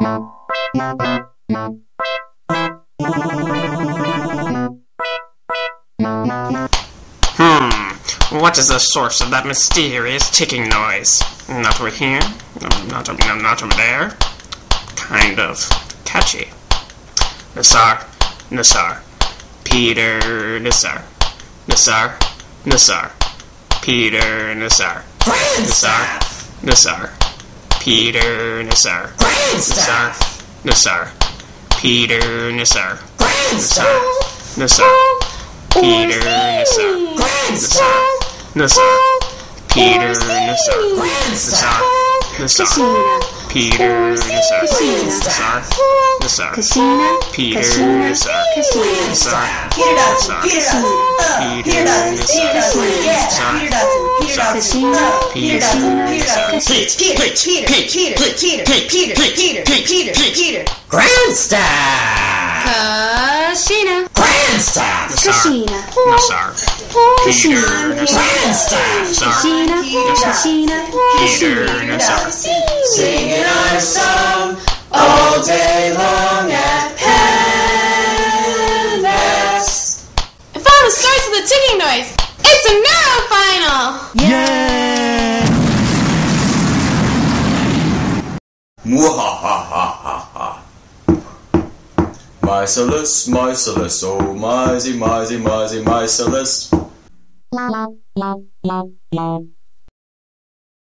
What is the source of that mysterious ticking noise? Not over here? Not over there? Kind of catchy. Nassar, Peter Nassar, Peter Nassar, Peter Nassar, Peter Nassar, Peter Nassar, Peter Nassar, Peter Nassar, Peter Singing our song all day long at Penn. I found the source of the ticking noise. It's a neurofinal. Yeah! Mwahahahaha. Micelous, oh mizy, micelous.